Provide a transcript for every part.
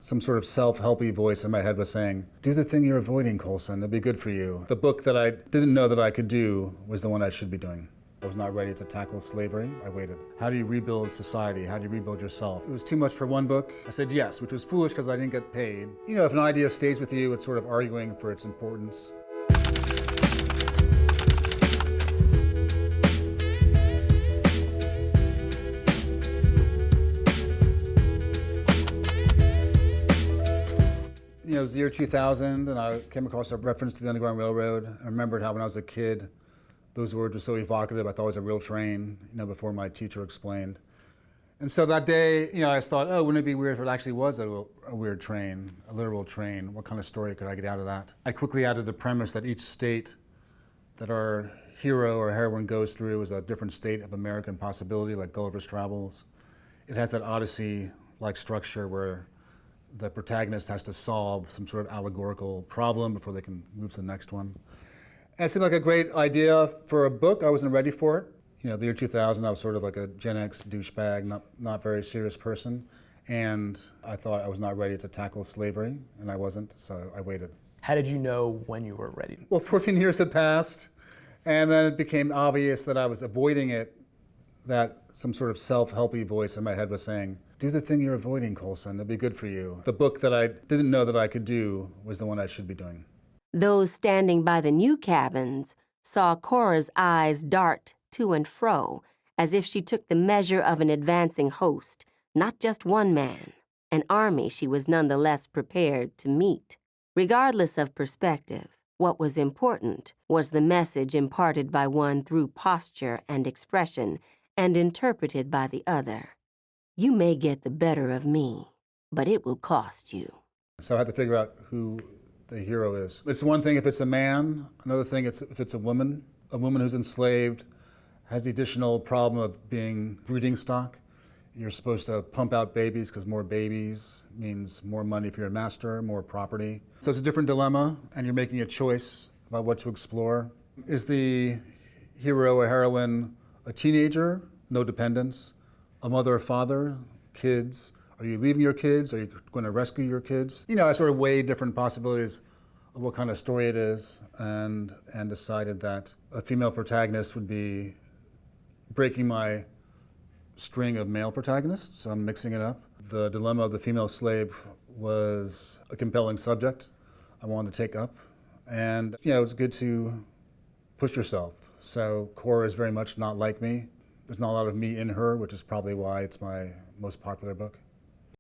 some sort of self-helpy voice in my head was saying, do the thing you're avoiding, Colson, it'll be good for you. The book that I didn't know that I could do was the one I should be doing. I was not ready to tackle slavery. I waited. How do you rebuild society? How do you rebuild yourself? It was too much for one book. I said yes, which was foolish because I didn't get paid. You know, if an idea stays with you, it's sort of arguing for its importance. You know, it was the year 2000, and I came across a reference to the Underground Railroad. I remembered how when I was a kid, those words were so evocative. I thought it was a real train, you know, before my teacher explained. And so that day, you know, I thought, oh, wouldn't it be weird if it actually was a weird train, a literal train? What kind of story could I get out of that? I quickly added the premise that each state that our hero or heroine goes through is a different state of American possibility, like Gulliver's Travels. It has that Odyssey-like structure where the protagonist has to solve some sort of allegorical problem before they can move to the next one. And it seemed like a great idea for a book. I wasn't ready for it. You know, the year 2000, I was sort of like a Gen X douchebag, not very serious person. And I thought I was not ready to tackle slavery, and I wasn't, so I waited. How did you know when you were ready? Well, 14 years had passed, and then it became obvious that I was avoiding it, that some sort of self-helpy voice in my head was saying, do the thing you're avoiding, Colson, it'll be good for you. The book that I didn't know that I could do was the one I should be doing. Those standing by the new cabins saw Cora's eyes dart to and fro as if she took the measure of an advancing host, not just one man, an army she was nonetheless prepared to meet. Regardless of perspective, what was important was the message imparted by one through posture and expression and interpreted by the other. You may get the better of me, but it will cost you. So I had to figure out who the hero is. It's one thing if it's a man, another thing if it's a woman who's enslaved has the additional problem of being breeding stock. You're supposed to pump out babies because more babies means more money for your master, more property. So it's a different dilemma, and you're making a choice about what to explore. Is the hero or heroine a teenager, no dependents, a mother or father, kids? Are you leaving your kids? Are you going to rescue your kids? You know, I sort of weighed different possibilities of what kind of story it is and decided that a female protagonist would be breaking my string of male protagonists, so I'm mixing it up. The dilemma of the female slave was a compelling subject I wanted to take up. And, you know, it's good to push yourself. So Cora is very much not like me. There's not a lot of me in her, which is probably why it's my most popular book.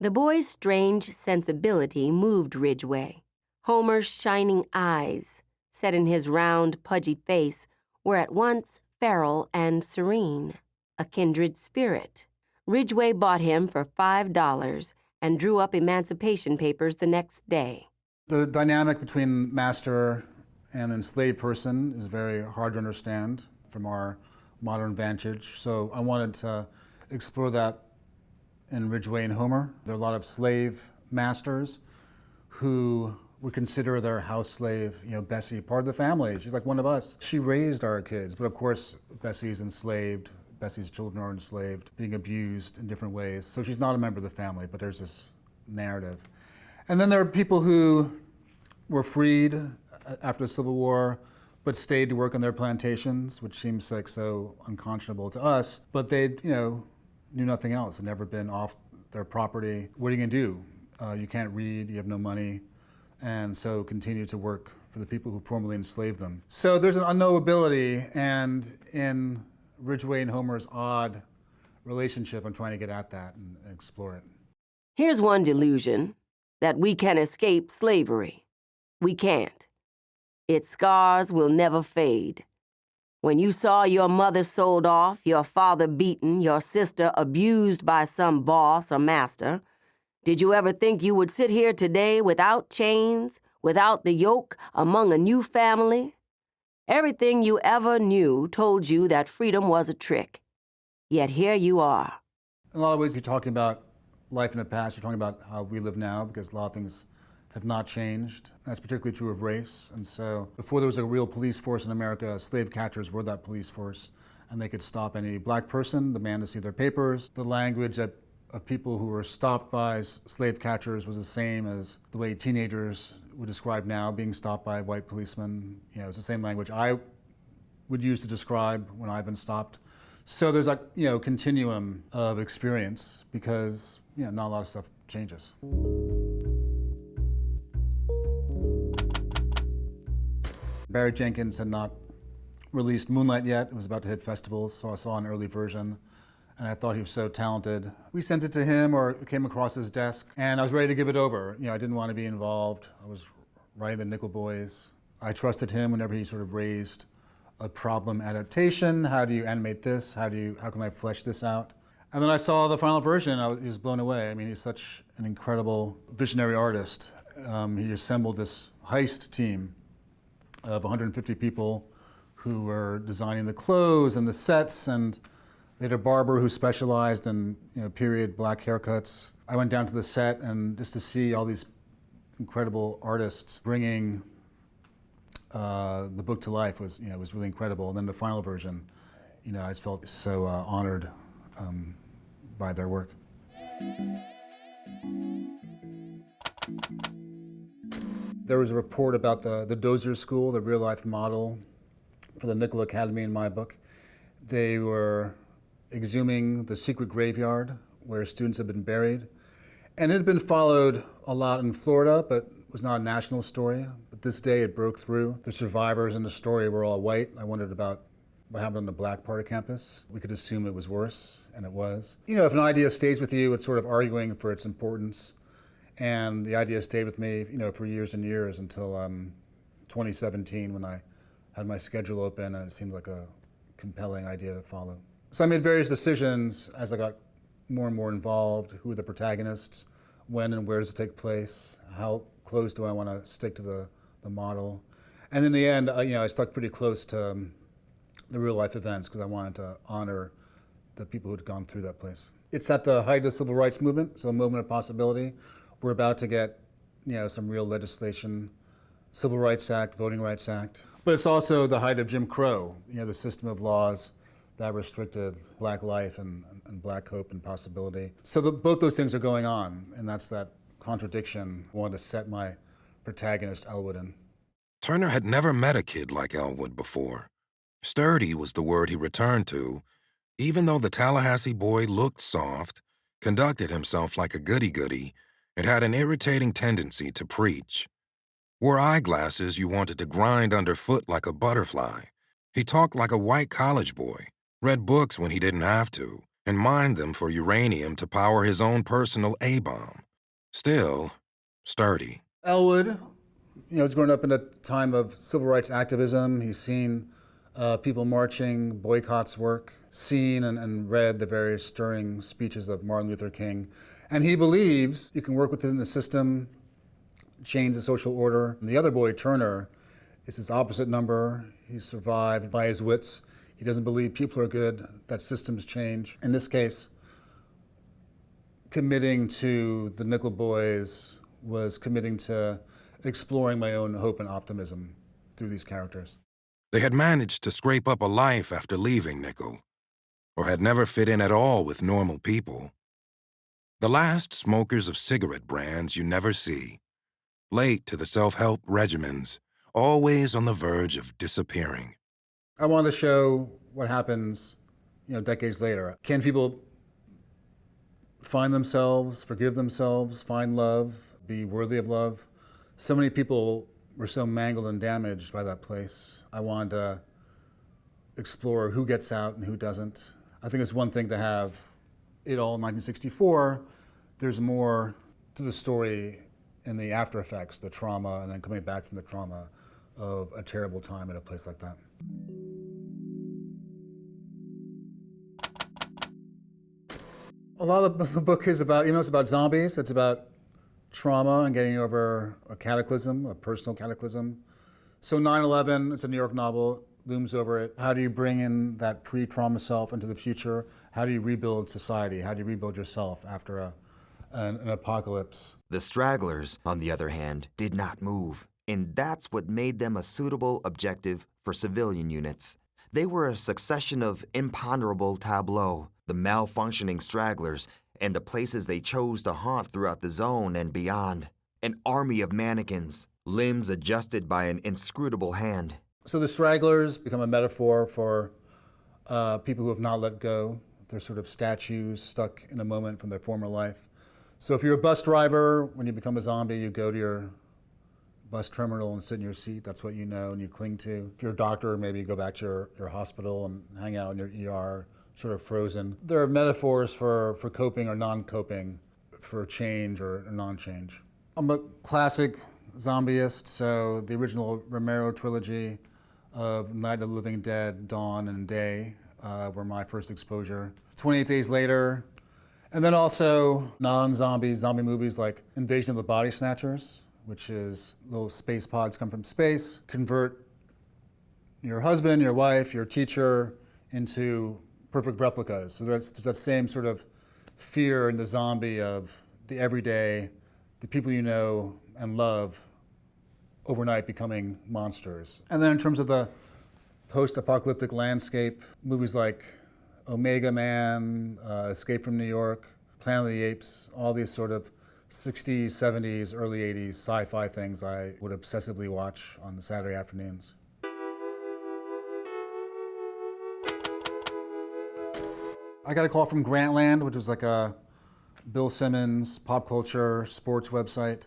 The boy's strange sensibility moved Ridgway. Homer's shining eyes, set in his round, pudgy face, were at once feral and serene, a kindred spirit. Ridgway bought him for $5 and drew up emancipation papers the next day. The dynamic between master and enslaved person is very hard to understand from our modern vantage, so I wanted to explore that in Ridgway and Homer. There are a lot of slave masters who would consider their house slave, you know, Bessie, part of the family. She's like one of us. She raised our kids, but of course, Bessie's enslaved. Bessie's children are enslaved, being abused in different ways. So she's not a member of the family, but there's this narrative. And then there are people who were freed after the Civil War, but stayed to work on their plantations, which seems like so unconscionable to us. But they, you know, knew nothing else, had never been off their property. What are you gonna do? You can't read, you have no money, and so continue to work for the people who formerly enslaved them. So there's an unknowability, and in Ridgway and Homer's odd relationship, I'm trying to get at that and explore it. Here's one delusion, that we can escape slavery. We can't. Its scars will never fade. When you saw your mother sold off, your father beaten, your sister abused by some boss or master, did you ever think you would sit here today without chains, without the yoke, among a new family? Everything you ever knew told you that freedom was a trick. Yet here you are. In a lot of ways, you're talking about life in the past, you're talking about how we live now, because a lot of things have not changed. That's particularly true of race. And so before there was a real police force in America, slave catchers were that police force, and they could stop any black person, demand to see their papers. The language that of people who were stopped by slave catchers was the same as the way teenagers would describe now being stopped by white policemen. You know, it's the same language I would use to describe when I've been stopped. So there's like, you know, continuum of experience because, you know, not a lot of stuff changes. Barry Jenkins had not released Moonlight yet. It was about to hit festivals, so I saw an early version, and I thought he was so talented. We sent it to him, or it came across his desk, and I was ready to give it over. You know, I didn't want to be involved. I was writing the Nickel Boys. I trusted him whenever he sort of raised a problem adaptation. How do you animate this? How can I flesh this out? And then I saw the final version, and I was blown away. I mean, he's such an incredible visionary artist. He assembled this heist team of 150 people who were designing the clothes and the sets, and they had a barber who specialized in, you know, period black haircuts. I went down to the set, and just to see all these incredible artists bringing the book to life was, you know, was really incredible. And then the final version, you know, I just felt so honored by their work. There was a report about the Dozier School, the real-life model for the Nickel Academy in my book. They were exhuming the secret graveyard where students had been buried. And it had been followed a lot in Florida, but was not a national story. But this day it broke through. The survivors in the story were all white. I wondered about what happened on the black part of campus. We could assume it was worse, and it was. You know, if an idea stays with you, it's sort of arguing for its importance. And the idea stayed with me, you know, for years and years until 2017 when I had my schedule open and it seemed like a compelling idea to follow. So I made various decisions as I got more and more involved. Who are the protagonists? When and where does it take place? How close do I want to stick to the model? And in the end, you know, I stuck pretty close to the real life events because I wanted to honor the people who had gone through that place. It's at the height of the civil rights movement, so a moment of possibility. We're about to get, you know, some real legislation, Civil Rights Act, Voting Rights Act. But it's also the height of Jim Crow, you know, the system of laws that restricted black life and black hope and possibility. So both those things are going on, and that's that contradiction I wanted to set my protagonist, Elwood, in. Turner had never met a kid like Elwood before. Sturdy was the word he returned to, even though the Tallahassee boy looked soft, conducted himself like a goody-goody, and had an irritating tendency to preach. Wore eyeglasses you wanted to grind underfoot like a butterfly. He talked like a white college boy, read books when he didn't have to, and mined them for uranium to power his own personal A-bomb. Still, sturdy. Elwood, you know, was growing up in a time of civil rights activism. He's seen people marching, boycotts work, seen and read the various stirring speeches of Martin Luther King. And he believes you can work within the system, change the social order. And the other boy, Turner, is his opposite number. He's survived by his wits. He doesn't believe people are good, that systems change. In this case, committing to the Nickel Boys was committing to exploring my own hope and optimism through these characters. They had managed to scrape up a life after leaving Nickel, or had never fit in at all with normal people. The last smokers of cigarette brands you never see, late to the self-help regimens, always on the verge of disappearing. I wanted to show what happens, you know, decades later. Can people find themselves, forgive themselves, find love, be worthy of love? So many people were so mangled and damaged by that place. I wanted to explore who gets out and who doesn't. I think it's one thing to have it all in 1964. There's more to the story in the after effects, the trauma, and then coming back from the trauma of a terrible time at a place like that. A lot of the book is about, you know, it's about zombies. It's about trauma and getting over a cataclysm, a personal cataclysm. So 9/11, it's a New York novel, looms over it. How do you bring in that pre-trauma self into the future? How do you rebuild society? How do you rebuild yourself after an apocalypse? The stragglers, on the other hand, did not move, and that's what made them a suitable objective for civilian units. They were a succession of imponderable tableaux, the malfunctioning stragglers, and the places they chose to haunt throughout the zone and beyond. An army of mannequins, limbs adjusted by an inscrutable hand. So the stragglers become a metaphor for people who have not let go. They're sort of statues stuck in a moment from their former life. So if you're a bus driver, when you become a zombie, you go to your bus terminal and sit in your seat. That's what you know and you cling to. If you're a doctor, maybe you go back to your hospital and hang out in your ER, sort of frozen. There are metaphors for coping or non-coping, for change or non-change. I'm a classic zombieist, so the original Romero trilogy of Night of the Living Dead, Dawn, and Day were my first exposure. 28 Days Later, and then also non-zombie zombie movies like Invasion of the Body Snatchers, which is little space pods come from space, convert your husband, your wife, your teacher into perfect replicas. So there's that same sort of fear in the zombie of the everyday, the people you know and love overnight becoming monsters. And then in terms of the post-apocalyptic landscape, movies like Omega Man, Escape from New York, Planet of the Apes, all these sort of 60s, 70s, early 80s sci-fi things I would obsessively watch on the Saturday afternoons. I got a call from Grantland, which was like a Bill Simmons pop culture sports website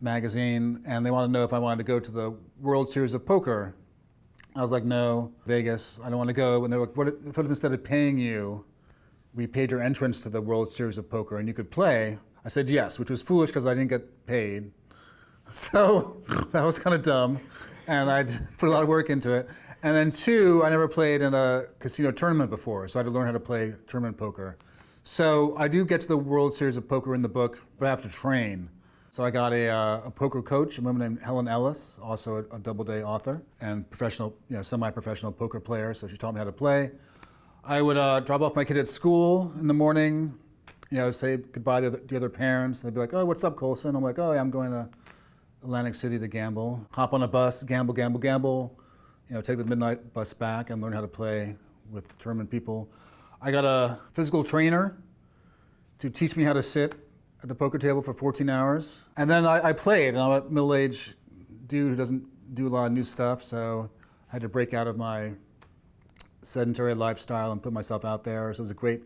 magazine, and they wanted to know if I wanted to go to the World Series of Poker. I was like, no, Vegas, I don't want to go. And they were like, what if instead of paying you, we paid your entrance to the World Series of Poker and you could play? I said yes, which was foolish because I didn't get paid. So that was kind of dumb, and I put a lot of work into it. And then two, I never played in a casino tournament before, so I had to learn how to play tournament poker. So I do get to the World Series of Poker in the book, but I have to train. So I got a poker coach, a woman named Helen Ellis, also a Doubleday author and professional, semi-professional poker player. So she taught me how to play. I would drop off my kid at school in the morning, say goodbye to the other parents. They'd be like, "Oh, what's up, Colson?" I'm like, "Oh, yeah, I'm going to Atlantic City to gamble." Hop on a bus, gamble, gamble, gamble. Take the midnight bus back and learn how to play with determined people. I got a physical trainer to teach me how to sit at the poker table for 14 hours. And then I played, and I'm a middle-aged dude who doesn't do a lot of new stuff, so I had to break out of my sedentary lifestyle and put myself out there. So it was a great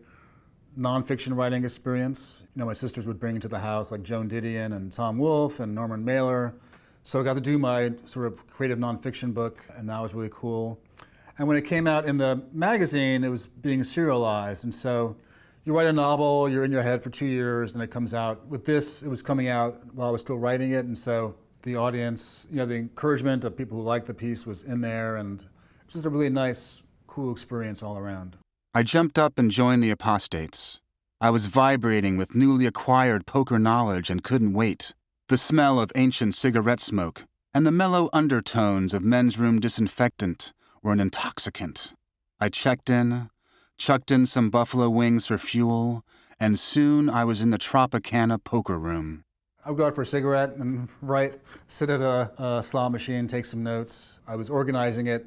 nonfiction writing experience. My sisters would bring into the house like Joan Didion and Tom Wolfe and Norman Mailer. So I got to do my sort of creative nonfiction book, and that was really cool. And when it came out in the magazine, it was being serialized, and so you write a novel, you're in your head for 2 years, and it comes out. With this, it was coming out while I was still writing it, and so the audience, the encouragement of people who liked the piece was in there, and it was just a really nice, cool experience all around. I jumped up and joined the apostates. I was vibrating with newly acquired poker knowledge and couldn't wait. The smell of ancient cigarette smoke and the mellow undertones of men's room disinfectant were an intoxicant. I checked in, chucked in some buffalo wings for fuel, and soon I was in the Tropicana poker room. I would go out for a cigarette and sit at a slot machine, take some notes. I was organizing it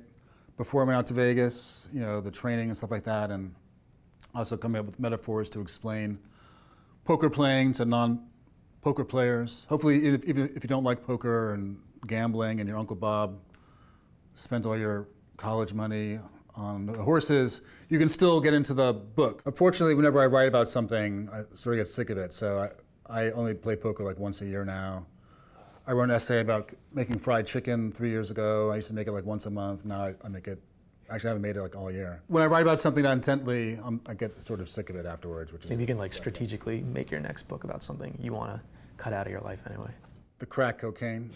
before I went out to Vegas, the training and stuff like that, and also coming up with metaphors to explain poker playing to non-poker players. Hopefully, even if you don't like poker and gambling and your Uncle Bob spent all your college money on horses, you can still get into the book. Unfortunately, whenever I write about something, I sort of get sick of it, so I only play poker like once a year now. I wrote an essay about making fried chicken 3 years ago. I used to make it like once a month. Now I make it, actually I haven't made it like all year. When I write about something that intently, I get sort of sick of it afterwards. Maybe you can strategically make your next book about something you want to cut out of your life anyway. The crack cocaine.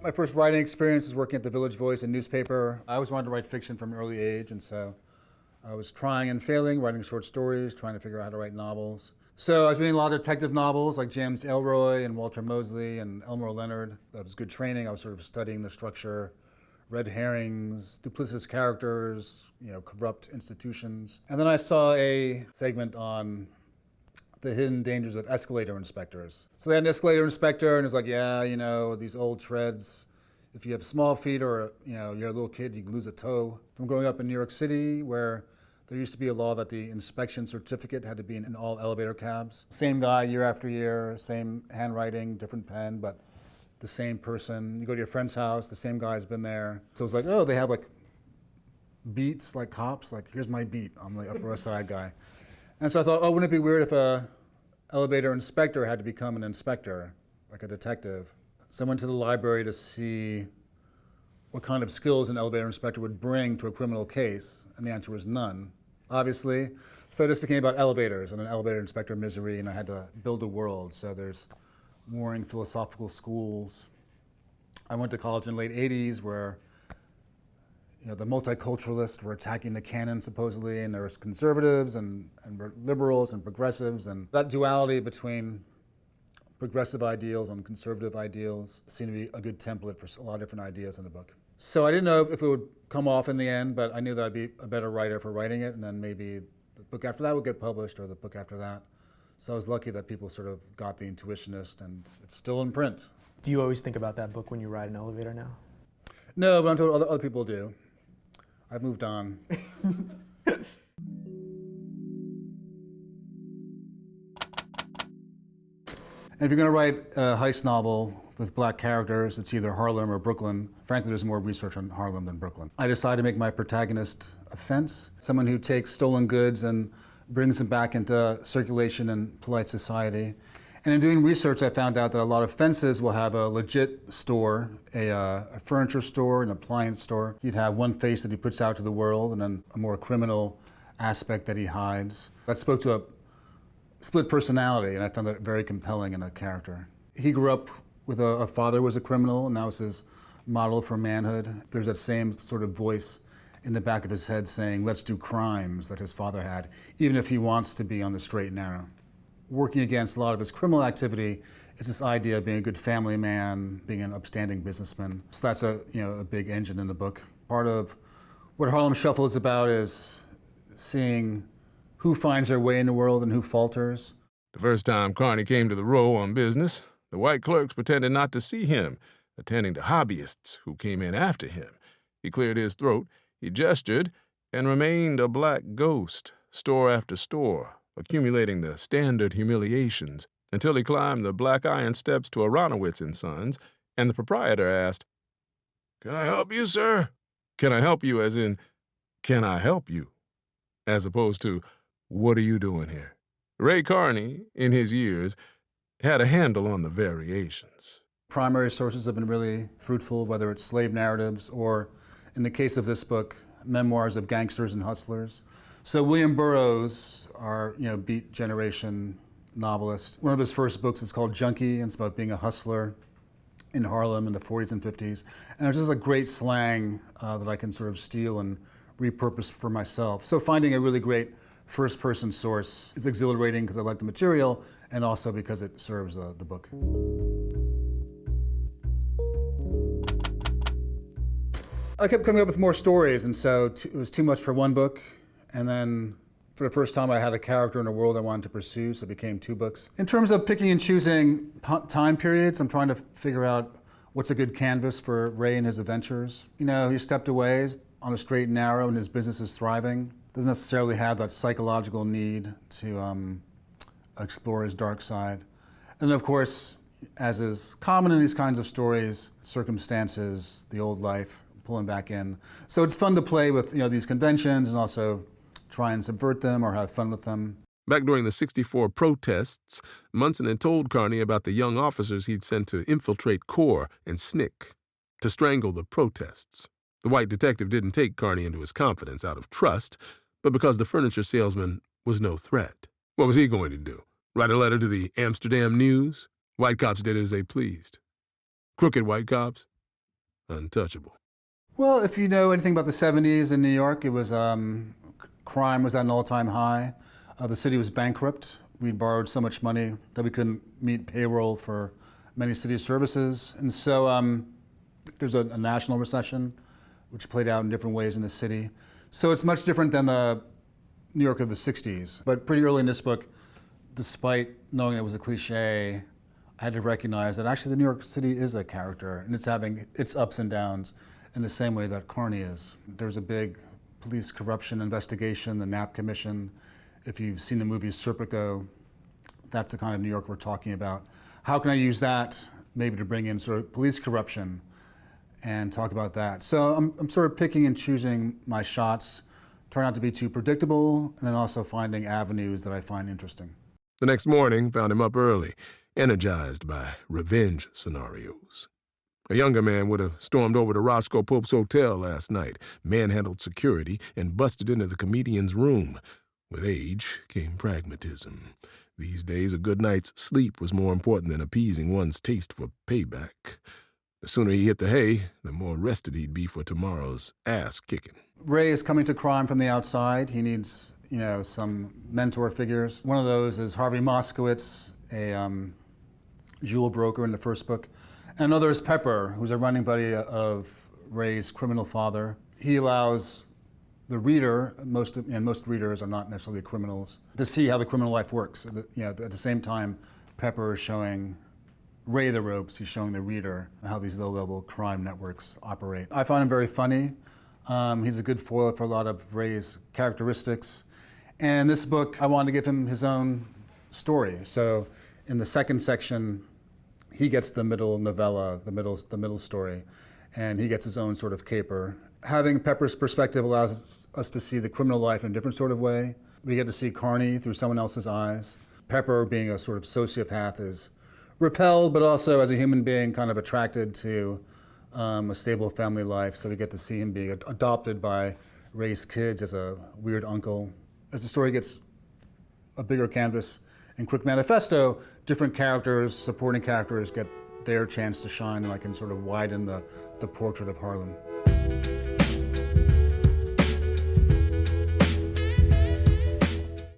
My first writing experience was working at the Village Voice, a newspaper. I always wanted to write fiction from an early age, and so I was trying and failing, writing short stories, trying to figure out how to write novels. So I was reading a lot of detective novels like James Ellroy and Walter Mosley and Elmore Leonard. That was good training. I was sort of studying the structure, red herrings, duplicitous characters, corrupt institutions. And then I saw a segment on the hidden dangers of escalator inspectors. So they had an escalator inspector, and it's like, these old treads, If you have small feet or you're a little kid, you can lose a toe. From growing up in New York City, where there used to be a law that the inspection certificate had to be in all elevator cabs. Same guy year after year, same handwriting, different pen, but the same person. You go to your friend's house, the same guy's been there. So it's like, oh, they have like beats like cops, like here's my beat, I'm the Upper West Side guy. And so I thought, oh, wouldn't it be weird if a elevator inspector had to become an inspector, like a detective? So I went to the library to see what kind of skills an elevator inspector would bring to a criminal case, and the answer was none, obviously. So it just became about elevators and an elevator inspector misery, and I had to build a world. So there's warring philosophical schools. I went to college in the late 80s where the multiculturalists were attacking the canon supposedly, and there was conservatives and liberals and progressives, and that duality between progressive ideals and conservative ideals seemed to be a good template for a lot of different ideas in the book. So I didn't know if it would come off in the end, but I knew that I'd be a better writer for writing it, and then maybe the book after that would get published, or the book after that. So I was lucky that people sort of got The Intuitionist, and it's still in print. Do you always think about that book when you ride an elevator now? No, but I'm told other people do. I've moved on. And if you're going to write a heist novel with black characters, it's either Harlem or Brooklyn. Frankly, there's more research on Harlem than Brooklyn. I decided to make my protagonist a fence, someone who takes stolen goods and brings them back into circulation in polite society. And in doing research, I found out that a lot of fences will have a legit store, a furniture store, an appliance store. He'd have one face that he puts out to the world, and then a more criminal aspect that he hides. That spoke to a split personality, and I found that very compelling in a character. He grew up with a father who was a criminal, and that was his model for manhood. There's that same sort of voice in the back of his head saying, let's do crimes, that his father had, even if he wants to be on the straight and narrow. Working against a lot of his criminal activity is this idea of being a good family man, being an upstanding businessman. So that's a big engine in the book. Part of what Harlem Shuffle is about is seeing who finds their way in the world and who falters. The first time Carney came to the row on business, the white clerks pretended not to see him, attending to hobbyists who came in after him. He cleared his throat, he gestured, and remained a black ghost, store after store, accumulating the standard humiliations, until he climbed the black iron steps to Aronowitz & Sons, and the proprietor asked, "Can I help you, sir?" Can I help you as in, can I help you? As opposed to, what are you doing here? Ray Carney, in his years, had a handle on the variations. Primary sources have been really fruitful, whether it's slave narratives or, in the case of this book, memoirs of gangsters and hustlers. So William Burroughs, our Beat Generation novelist, one of his first books is called Junkie, and it's about being a hustler in Harlem in the 40s and 50s. And it's just a great slang that I can sort of steal and repurpose for myself. So finding a really great first-person source is exhilarating because I like the material, and also because it serves the book. I kept coming up with more stories, and so it was too much for one book. And then for the first time, I had a character in a world I wanted to pursue, so it became 2 books. In terms of picking and choosing time periods, I'm trying to figure out what's a good canvas for Ray and his adventures. He stepped away on a straight and narrow, and his business is thriving. Doesn't necessarily have that psychological need to explore his dark side. And of course, as is common in these kinds of stories, circumstances, the old life, pulling back in. So it's fun to play with these conventions and also try and subvert them or have fun with them. Back during the '64 protests, Munson had told Carney about the young officers he'd sent to infiltrate CORE and SNCC, to strangle the protests. The white detective didn't take Carney into his confidence out of trust, but because the furniture salesman was no threat. What was he going to do? Write a letter to the Amsterdam News? White cops did as they pleased. Crooked white cops? Untouchable. Well, if you know anything about the 70s in New York, it was crime was at an all-time high. The city was bankrupt. We'd borrowed so much money that we couldn't meet payroll for many city services. And so there's a national recession, which played out in different ways in the city. So it's much different than the New York of the 60s. But pretty early in this book, despite knowing it was a cliche, I had to recognize that actually the New York City is a character, and it's having its ups and downs in the same way that Kearney is. There's a big police corruption investigation, the Knapp Commission. If you've seen the movie Serpico, that's the kind of New York we're talking about. How can I use that maybe to bring in sort of police corruption and talk about that? So I'm sort of picking and choosing my shots, trying not to be too predictable, and then also finding avenues that I find interesting. The next morning found him up early, energized by revenge scenarios. A younger man would have stormed over to Roscoe Pope's hotel last night, manhandled security, and busted into the comedian's room. With age came pragmatism. These days, a good night's sleep was more important than appeasing one's taste for payback. The sooner he hit the hay, the more rested he'd be for tomorrow's ass-kicking. Ray is coming to crime from the outside. He needs, some mentor figures. One of those is Harvey Moskowitz, a jewel broker in the first book. And another is Pepper, who's a running buddy of Ray's criminal father. He allows the reader, most readers are not necessarily criminals, to see how the criminal life works. At the same time, Pepper is showing Ray the ropes. He's showing the reader how these low-level crime networks operate. I find him very funny. He's a good foil for a lot of Ray's characteristics. And this book, I wanted to give him his own story. So in the second section, he gets the middle novella, the middle story, and he gets his own sort of caper. Having Pepper's perspective allows us to see the criminal life in a different sort of way. We get to see Kearney through someone else's eyes. Pepper, being a sort of sociopath, is repelled, but also as a human being kind of attracted to a stable family life. So we get to see him being adopted by Ray's kids as a weird uncle. As the story gets a bigger canvas in Crook Manifesto, different characters, supporting characters, get their chance to shine, and I can sort of widen the portrait of Harlem.